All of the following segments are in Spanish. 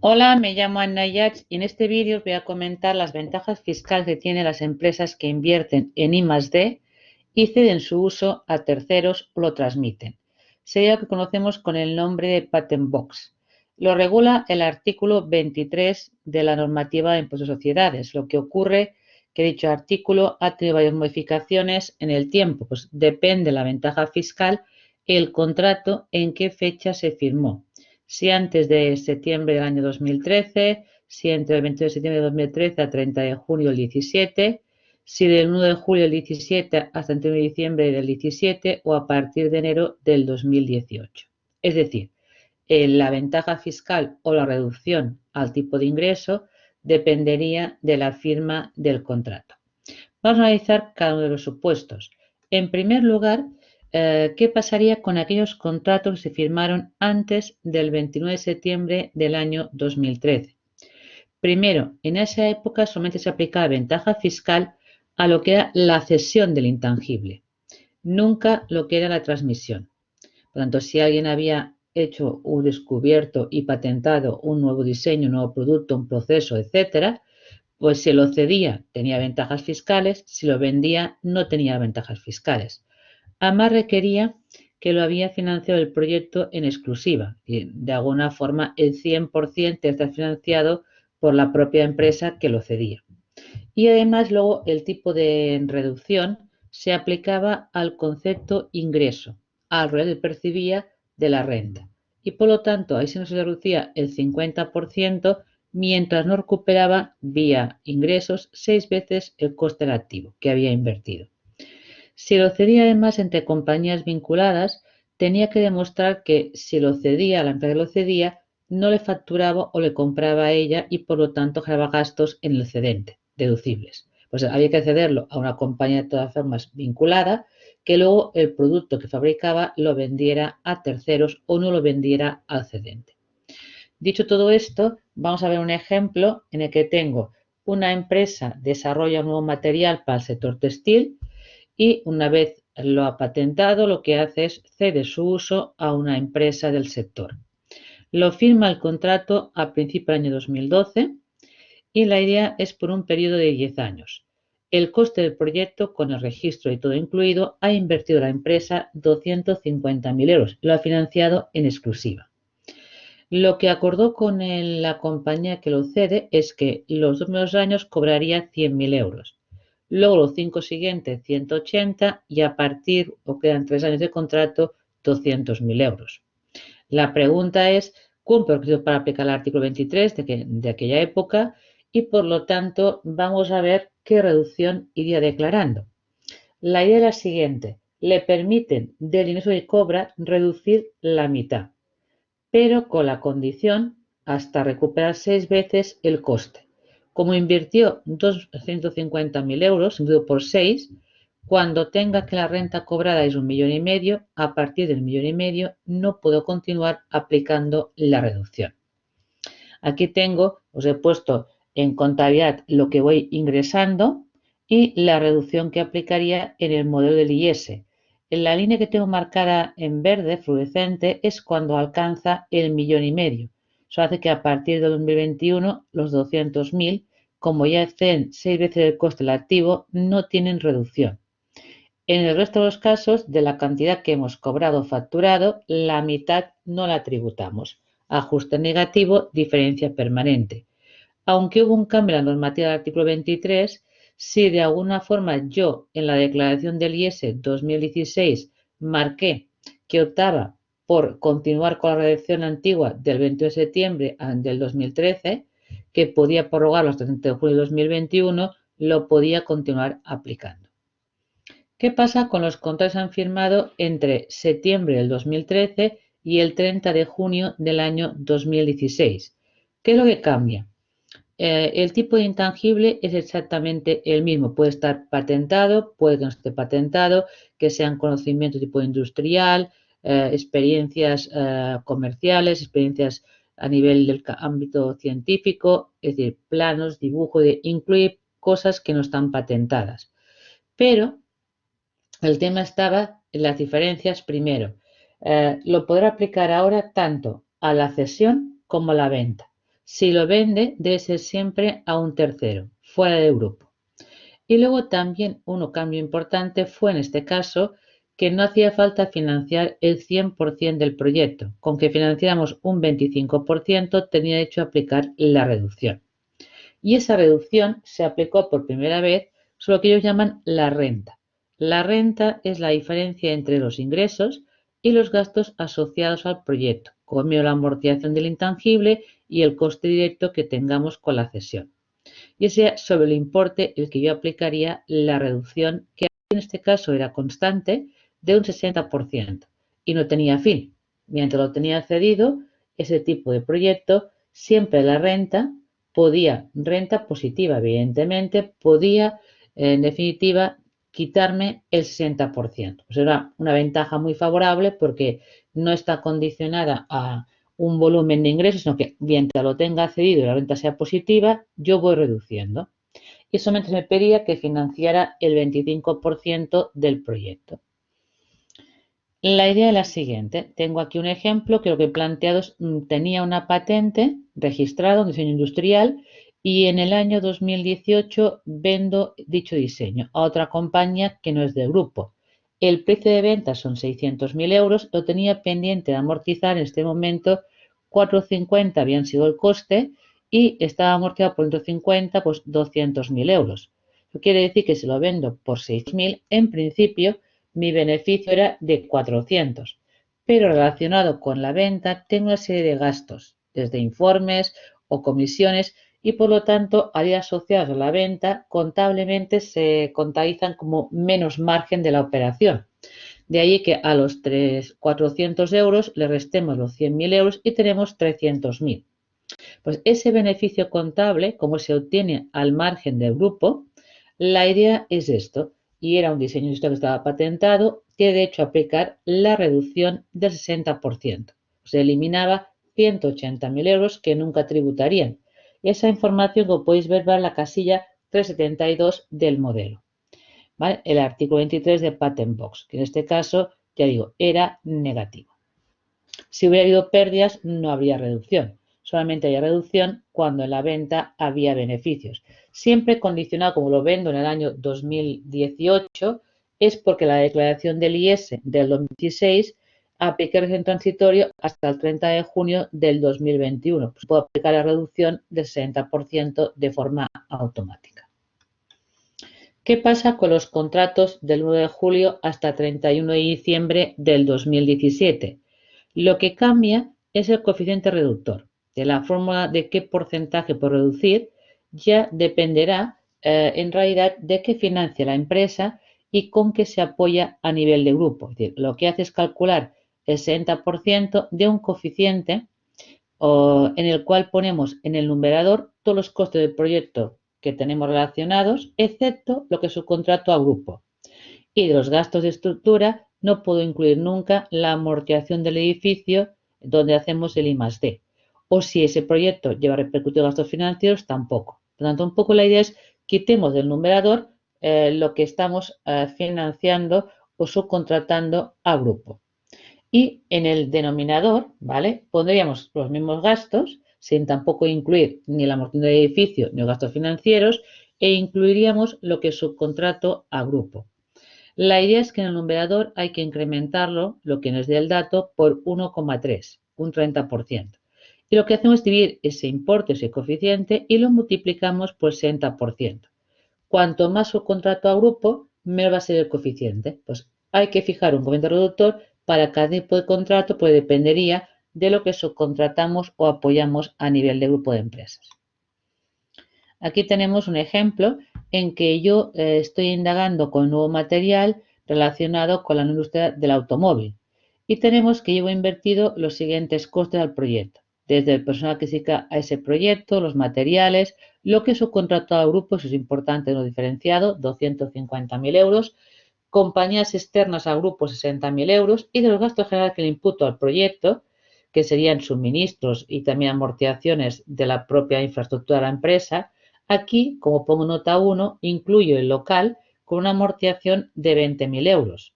Hola, me llamo Anna Yach y en este vídeo os voy a comentar las ventajas fiscales que tienen las empresas que invierten en I+D y ceden su uso a terceros o lo transmiten. Sería lo que conocemos con el nombre de Patent Box. Lo regula el artículo 23 de la normativa de impuestos de sociedades. Lo que ocurre que dicho artículo ha tenido varias modificaciones en el tiempo, pues depende de la ventaja fiscal, el contrato en qué fecha se firmó. Si antes de septiembre del año 2013, si entre el 22 de septiembre de 2013 a 30 de junio del 17, si del 1 de julio del 17 hasta el 31 de diciembre del 17 o a partir de enero del 2018. Es decir, la ventaja fiscal o la reducción al tipo de ingreso dependería de la firma del contrato. Vamos a analizar cada uno de los supuestos. En primer lugar, ¿qué pasaría con aquellos contratos que se firmaron antes del 29 de septiembre del año 2013? Primero, en esa época solamente se aplicaba ventaja fiscal a lo que era la cesión del intangible, nunca lo que era la transmisión. Por tanto, si alguien había hecho un descubierto y patentado un nuevo diseño, un nuevo producto, un proceso, etcétera, pues si lo cedía tenía ventajas fiscales, si lo vendía no tenía ventajas fiscales. Además requería que lo había financiado el proyecto en exclusiva y de alguna forma el 100% está financiado por la propia empresa que lo cedía. Y además luego el tipo de reducción se aplicaba al concepto ingreso, al revés que percibía de la renta. Y por lo tanto ahí se nos reducía el 50% mientras no recuperaba vía ingresos 6 veces el coste del activo que había invertido. Si lo cedía además entre compañías vinculadas, tenía que demostrar que si lo cedía a la empresa que lo cedía, no le facturaba o le compraba a ella y por lo tanto generaba gastos en el cedente, deducibles. Pues había que cederlo a una compañía de todas formas vinculada que luego el producto que fabricaba lo vendiera a terceros o no lo vendiera al cedente. Dicho todo esto, vamos a ver un ejemplo en el que tengo una empresa desarrolla un nuevo material para el sector textil y una vez lo ha patentado, lo que hace es cede su uso a una empresa del sector. Lo firma el contrato a principios del año 2012 y la idea es por un periodo de 10 años. El coste del proyecto, con el registro y todo incluido, ha invertido la empresa 250.000 euros. Lo ha financiado en exclusiva. Lo que acordó con la compañía que lo cede es que los 2 primeros años cobraría 100.000 euros. Luego los 5 siguientes 180 y a partir, o quedan 3 años de contrato, 200.000 euros. La pregunta es, ¿cumple el requisito para aplicar el artículo 23 de aquella época? Y por lo tanto vamos a ver qué reducción iría declarando. La idea es la siguiente, le permiten del ingreso que cobra reducir la mitad, pero con la condición hasta recuperar 6 veces el coste. Como invirtió 250.000 euros, dividido por 6, cuando tenga que la renta cobrada es 1,5 millones, a partir del 1,5 millones no puedo continuar aplicando la reducción. Aquí tengo, os he puesto en contabilidad lo que voy ingresando y la reducción que aplicaría en el modelo del IS. En la línea que tengo marcada en verde fluorescente es cuando alcanza el 1,5 millones. Eso hace que a partir de 2021 los 200.000, como ya exceden 6 veces el coste del activo, no tienen reducción. En el resto de los casos, de la cantidad que hemos cobrado o facturado, la mitad no la tributamos. Ajuste negativo, diferencia permanente. Aunque hubo un cambio en la normativa del artículo 23, si de alguna forma yo en la declaración del IS 2016 marqué que optaba por continuar con la redacción antigua del 21 de septiembre del 2013, que podía prorrogarlo hasta el 30 de julio de 2021, lo podía continuar aplicando. ¿Qué pasa con los contratos que han firmado entre septiembre del 2013 y el 30 de junio del año 2016? ¿Qué es lo que cambia? El tipo de intangible es exactamente el mismo. Puede estar patentado, puede que no esté patentado, que sean conocimientos de tipo industrial, experiencias comerciales, experiencias a nivel del ámbito científico, es decir, planos, dibujo, incluye cosas que no están patentadas. Pero el tema estaba en las diferencias primero. Lo podrá aplicar ahora tanto a la cesión como a la venta. Si lo vende, debe ser siempre a un tercero, fuera del grupo. Y luego también un cambio importante fue en este caso que no hacía falta financiar el 100% del proyecto. Con que financiáramos un 25% tenía hecho aplicar la reducción. Y esa reducción se aplicó por primera vez sobre lo que ellos llaman la renta. La renta es la diferencia entre los ingresos y los gastos asociados al proyecto, como la amortización del intangible y el coste directo que tengamos con la cesión. Y ese sobre el importe el que yo aplicaría la reducción, que en este caso era constante, de un 60% y no tenía fin. Mientras lo tenía cedido, ese tipo de proyecto, siempre la renta positiva, evidentemente, podía, en definitiva, quitarme el 60%. Pues era una ventaja muy favorable porque no está condicionada a un volumen de ingresos, sino que mientras lo tenga cedido y la renta sea positiva, yo voy reduciendo. Y solamente me pedía que financiara el 25% del proyecto. La idea es la siguiente. Tengo aquí un ejemplo que lo que he planteado es, tenía una patente registrada, un diseño industrial, y en el año 2018 vendo dicho diseño a otra compañía que no es del grupo. El precio de venta son 600.000 euros, lo tenía pendiente de amortizar en este momento, 450 habían sido el coste y estaba amortizado por 150, pues 200.000 euros. Eso quiere decir que si lo vendo por 6.000, en principio, mi beneficio era de 400, pero relacionado con la venta tengo una serie de gastos, desde informes o comisiones, y por lo tanto, al ir asociados a la venta, contablemente se contabilizan como menos margen de la operación. De ahí que a los 400 euros le restemos los 100.000 euros y tenemos 300.000. Pues ese beneficio contable, como se obtiene al margen del grupo, la idea es esto, y era un diseño industrial que estaba patentado, que de hecho aplicar la reducción del 60%. Se eliminaba 180.000 euros que nunca tributarían. Y esa información, como podéis ver, va en la casilla 372 del modelo. ¿Vale? El artículo 23 de Patent Box, que en este caso, ya digo, era negativo. Si hubiera habido pérdidas, no habría reducción. Solamente hay reducción cuando en la venta había beneficios. Siempre condicionado, como lo vendo en el año 2018, es porque la declaración del IS del 2016 aplica el régimen transitorio hasta el 30 de junio del 2021. Pues puedo aplicar la reducción del 60% de forma automática. ¿Qué pasa con los contratos del 1 de julio hasta 31 de diciembre del 2017? Lo que cambia es el coeficiente reductor. De la fórmula de qué porcentaje por reducir ya dependerá en realidad de qué financia la empresa y con qué se apoya a nivel de grupo. Es decir, lo que hace es calcular el 60% de un coeficiente en el cual ponemos en el numerador todos los costes del proyecto que tenemos relacionados, excepto lo que subcontrato a grupo. Y de los gastos de estructura no puedo incluir nunca la amortización del edificio donde hacemos el I+D. O si ese proyecto lleva repercutido gastos financieros, tampoco. Por lo tanto, un poco la idea es quitemos del numerador lo que estamos financiando o subcontratando a grupo. Y en el denominador, ¿vale? Pondríamos los mismos gastos, sin tampoco incluir ni la amortización del edificio ni los gastos financieros, e incluiríamos lo que subcontrato a grupo. La idea es que en el numerador hay que incrementarlo, lo que nos dé el dato, por 1,3, un 30%. Y lo que hacemos es dividir ese importe, ese coeficiente, y lo multiplicamos por 60%. Cuanto más subcontrato a grupo, menor va a ser el coeficiente. Pues hay que fijar un coeficiente reductor para cada tipo de contrato, pues dependería de lo que subcontratamos o apoyamos a nivel de grupo de empresas. Aquí tenemos un ejemplo en que yo estoy indagando con nuevo material relacionado con la industria del automóvil. Y tenemos que llevo invertido los siguientes costes al proyecto. Desde el personal que se dedica a ese proyecto, los materiales, lo que subcontratado al grupo, eso es importante, lo diferenciado, 250.000 euros, compañías externas al grupo, 60.000 euros, y de los gastos generales que le imputo al proyecto, que serían suministros y también amortizaciones de la propia infraestructura de la empresa. Aquí, como pongo nota 1, incluyo el local con una amortización de 20.000 euros,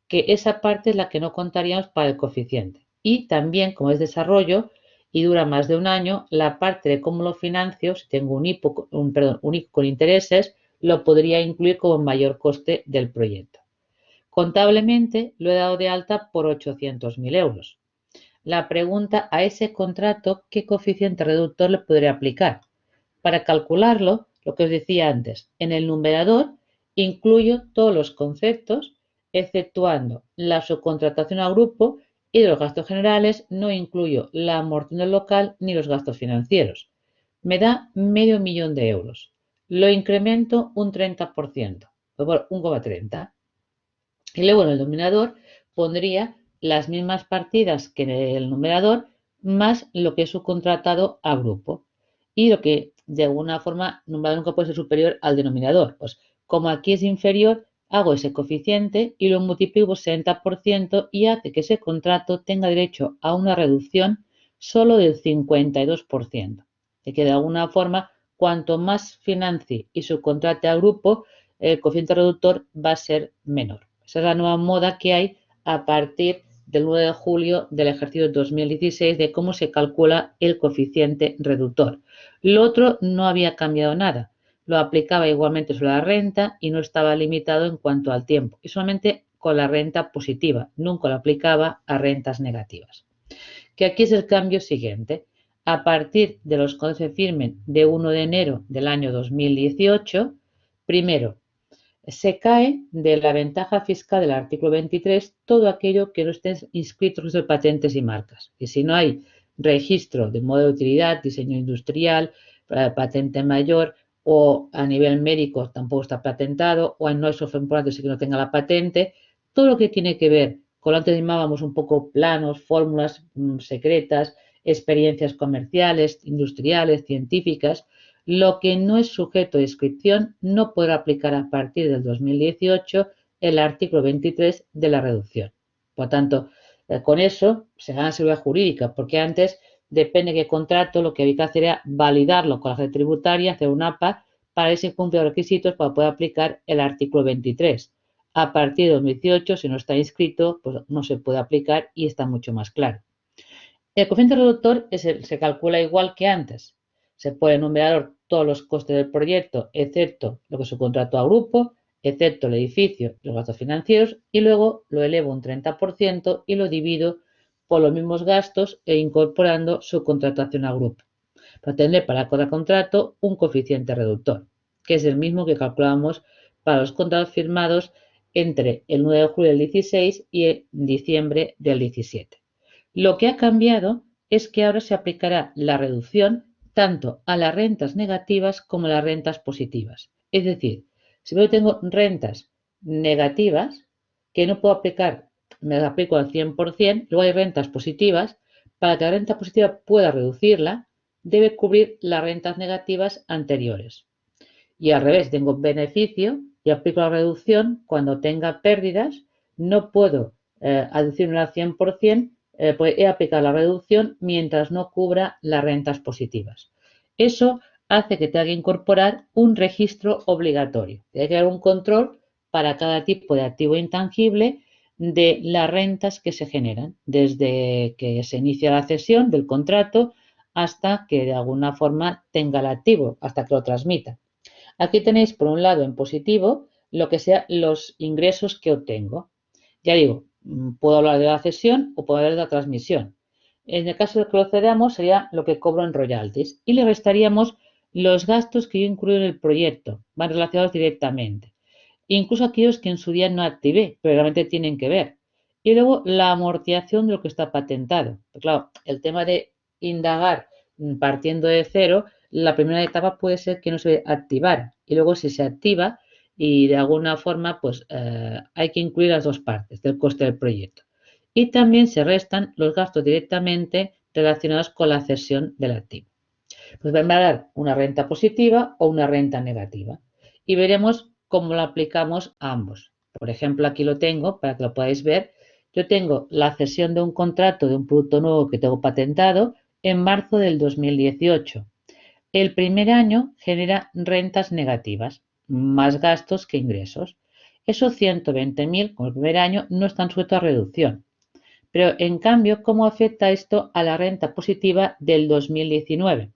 que esa parte es la que no contaríamos para el coeficiente. Y también, como es desarrollo, y dura más de un año, la parte de cómo lo financio, si tengo un ICO con intereses, lo podría incluir como mayor coste del proyecto. Contablemente lo he dado de alta por 800.000 euros. La pregunta a ese contrato, ¿qué coeficiente reductor le podré aplicar? Para calcularlo, lo que os decía antes, en el numerador incluyo todos los conceptos, exceptuando la subcontratación a grupo y de los gastos generales no incluyo la amortización del local ni los gastos financieros. Me da medio millón de euros. Lo incremento un 30%, por 1,30. Y luego en el denominador pondría las mismas partidas que en el numerador más lo que es subcontratado a grupo. Y lo que de alguna forma numerador nunca puede ser superior al denominador. Pues como aquí es inferior, hago ese coeficiente y lo multiplico por 60% y hace que ese contrato tenga derecho a una reducción solo del 52%. De que de alguna forma, cuanto más financie y subcontrate a grupo, el coeficiente reductor va a ser menor. Esa es la nueva moda que hay a partir del 9 de julio del ejercicio 2016 de cómo se calcula el coeficiente reductor. Lo otro no había cambiado nada. Lo aplicaba igualmente sobre la renta y no estaba limitado en cuanto al tiempo. Y solamente con la renta positiva. Nunca lo aplicaba a rentas negativas. Que aquí es el cambio siguiente. A partir de los que se firmen de 1 de enero del año 2018, primero, se cae de la ventaja fiscal del artículo 23 todo aquello que no esté inscrito en registro de patentes y marcas. Y si no hay registro de modelo de utilidad, diseño industrial, patente mayor o a nivel médico tampoco está patentado o no es importante que no tenga la patente, todo lo que tiene que ver con lo que antes llamábamos un poco planos, fórmulas secretas, experiencias comerciales, industriales, científicas, lo que no es sujeto de inscripción no podrá aplicar a partir del 2018 el artículo 23 de la reducción. Por tanto, con eso se gana seguridad jurídica, porque antes, depende de qué contrato, lo que había que hacer era validarlo con la red tributaria, hacer un APA para ver si cumple los requisitos para poder aplicar el artículo 23. A partir de 2018, si no está inscrito, pues no se puede aplicar y está mucho más claro. El coeficiente reductor se calcula igual que antes. Se pone en numerador todos los costes del proyecto, excepto lo que subcontrató a grupo, excepto el edificio y los gastos financieros, y luego lo elevo un 30% y lo divido por los mismos gastos e incorporando subcontratación a grupo. Para tener para cada contrato un coeficiente reductor, que es el mismo que calculamos para los contratos firmados entre el 9 de julio del 16 y el diciembre del 17. Lo que ha cambiado es que ahora se aplicará la reducción tanto a las rentas negativas como a las rentas positivas. Es decir, si yo tengo rentas negativas que no puedo aplicar, me las aplico al 100%, luego hay rentas positivas, para que la renta positiva pueda reducirla, debe cubrir las rentas negativas anteriores. Y al revés, tengo beneficio y aplico la reducción cuando tenga pérdidas, no puedo aducirme al 100%, pues he aplicado la reducción mientras no cubra las rentas positivas. Eso hace que tenga que incorporar un registro obligatorio. Tiene que haber un control para cada tipo de activo intangible de las rentas que se generan, desde que se inicia la cesión del contrato hasta que de alguna forma tenga el activo, hasta que lo transmita. Aquí tenéis, por un lado, en positivo, lo que sean los ingresos que obtengo. Ya digo, puedo hablar de la cesión o puedo hablar de la transmisión. En el caso de que lo cedamos, sería lo que cobro en royalties. Y le restaríamos los gastos que yo incluyo en el proyecto. Van relacionados directamente. Incluso aquellos que en su día no activé, pero realmente tienen que ver. Y luego la amortización de lo que está patentado. Pero claro, el tema de indagar partiendo de cero, la primera etapa puede ser que no se activara. Y luego si se activa y de alguna forma, pues hay que incluir las dos partes del coste del proyecto. Y también se restan los gastos directamente relacionados con la cesión del activo. Pues va a dar una renta positiva o una renta negativa. Y veremos cómo lo aplicamos a ambos. Por ejemplo, aquí lo tengo para que lo podáis ver. Yo tengo la cesión de un contrato de un producto nuevo que tengo patentado en marzo del 2018. El primer año genera rentas negativas, más gastos que ingresos. Esos 120.000, como el primer año, no están sujetos a reducción. Pero en cambio, ¿cómo afecta esto a la renta positiva del 2019?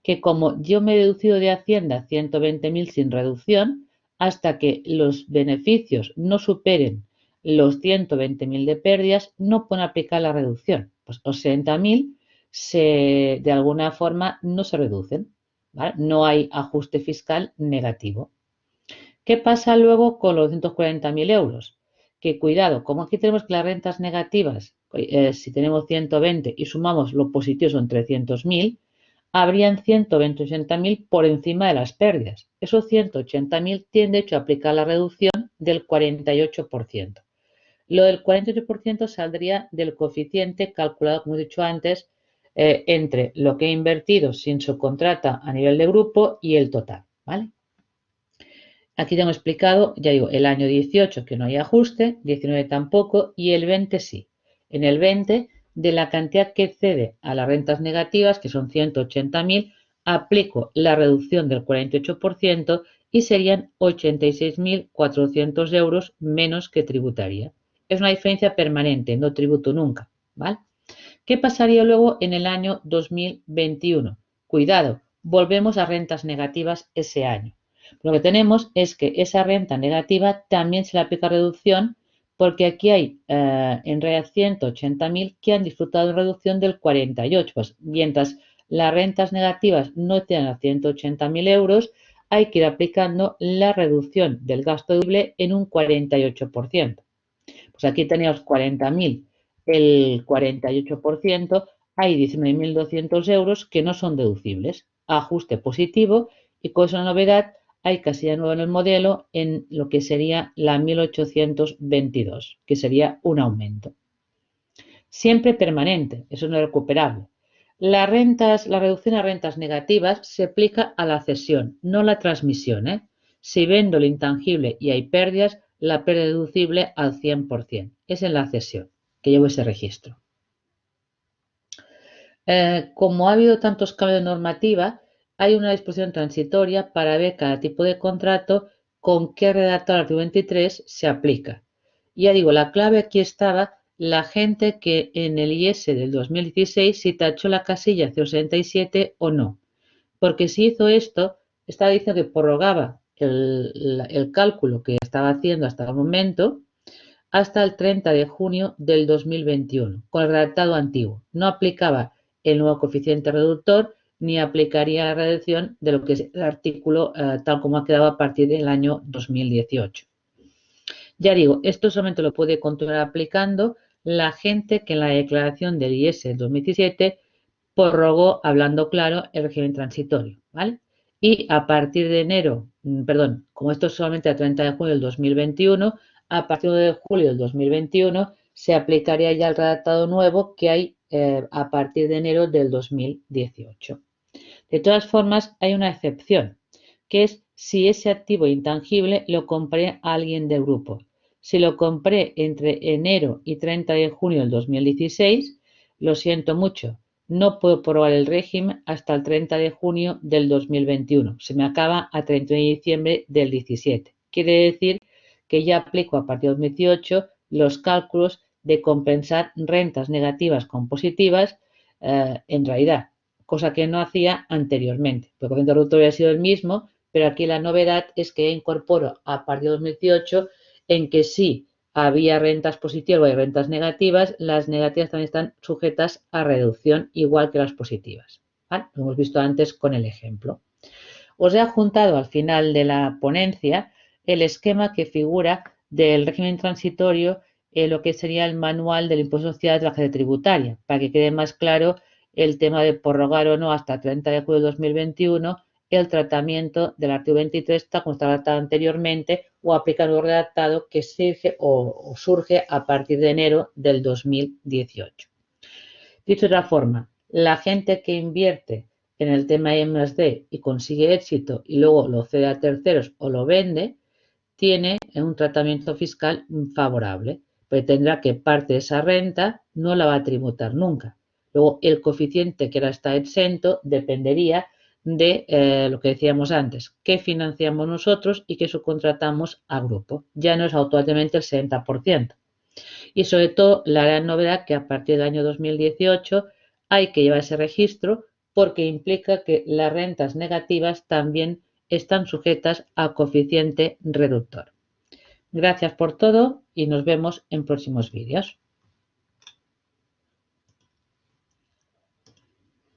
Que como yo me he deducido de Hacienda 120.000 sin reducción, hasta que los beneficios no superen los 120.000 de pérdidas, no pueden aplicar la reducción. Pues los 60.000 de alguna forma no se reducen, ¿vale? No hay ajuste fiscal negativo. ¿Qué pasa luego con los 240.000 euros? Que cuidado, como aquí tenemos que las rentas negativas, si tenemos 120 y sumamos lo positivo son 300.000, habrían 180.000 por encima de las pérdidas. Esos 180.000 tienen de hecho a aplicar la reducción del 48%. Lo del 48% saldría del coeficiente calculado, como he dicho antes, entre lo que he invertido sin subcontrata a nivel de grupo y el total, ¿vale? Aquí tengo explicado, ya digo, el año 18 que no hay ajuste, 19 tampoco y el 20 sí. En el 20, de la cantidad que excede a las rentas negativas, que son 180.000, aplico la reducción del 48% y serían 86.400 euros menos que tributaría. Es una diferencia permanente, no tributo nunca, ¿vale? ¿Qué pasaría luego en el año 2021? Cuidado, volvemos a rentas negativas ese año. Lo que tenemos es que esa renta negativa también se le aplica reducción porque aquí hay en realidad 180.000 que han disfrutado de reducción del 48%. Pues, mientras las rentas negativas no tienen a 180.000 euros, hay que ir aplicando la reducción del gasto deducible en un 48%. Pues aquí teníamos 40.000, el 48%, hay 19.200 euros que no son deducibles. Ajuste positivo y con esa novedad hay casilla nueva en el modelo en lo que sería la 1822, que sería un aumento. Siempre permanente, eso no es recuperable. La reducción a rentas negativas se aplica a la cesión, no a la transmisión, ¿eh? Si vendo el intangible y hay pérdidas, la pérdida deducible al 100%. Es en la cesión que llevo ese registro. Como ha habido tantos cambios de normativa, hay una disposición transitoria para ver cada tipo de contrato con qué redactado el artículo 23 se aplica. Ya digo, la clave aquí estaba la gente que en el IS del 2016 si tachó la casilla 067 o no. Porque si hizo esto, estaba diciendo que prorrogaba el cálculo que estaba haciendo hasta el momento hasta el 30 de junio del 2021, con el redactado antiguo. No aplicaba el nuevo coeficiente reductor ni aplicaría la reducción de lo que es el artículo tal como ha quedado a partir del año 2018. Ya digo, esto solamente lo puede continuar aplicando la gente que en la declaración del IS del 2017 prorrogó, hablando claro, el régimen transitorio, ¿vale? Y a partir de enero, perdón, como esto es solamente a 30 de junio del 2021, a partir de julio del 2021 se aplicaría ya el redactado nuevo que hay a partir de enero del 2018. De todas formas, hay una excepción, que es si ese activo intangible lo compré a alguien del grupo. Si lo compré entre enero y 30 de junio del 2016, lo siento mucho, no puedo probar el régimen hasta el 30 de junio del 2021. Se me acaba a 31 de diciembre del 17. Quiere decir que ya aplico a partir del 2018 los cálculos de compensar rentas negativas con positivas en realidad, cosa que no hacía anteriormente. El coeficiente reductor había sido el mismo, pero aquí la novedad es que incorporo a partir de 2018 en que sí había rentas positivas y rentas negativas, las negativas también están sujetas a reducción, igual que las positivas. ¿Vale? Lo hemos visto antes con el ejemplo. Os he adjuntado al final de la ponencia el esquema que figura del régimen transitorio en lo que sería el manual del impuesto de sociedades de la agencia tributaria, para que quede más claro el tema de prorrogar o no hasta 30 de julio de 2021 el tratamiento del artículo 23, tal como estaba redactado anteriormente, o aplicar un redactado que surge a partir de enero del 2018. Dicho de otra forma, la gente que invierte en el tema I+D y consigue éxito y luego lo cede a terceros o lo vende, tiene un tratamiento fiscal favorable, pero tendrá que parte de esa renta no la va a tributar nunca. Luego, el coeficiente que ahora está exento dependería de lo que decíamos antes, qué financiamos nosotros y qué subcontratamos a grupo. Ya no es automáticamente el 60%. Y sobre todo la gran novedad que a partir del año 2018 hay que llevar ese registro porque implica que las rentas negativas también están sujetas a coeficiente reductor. Gracias por todo y nos vemos en próximos vídeos.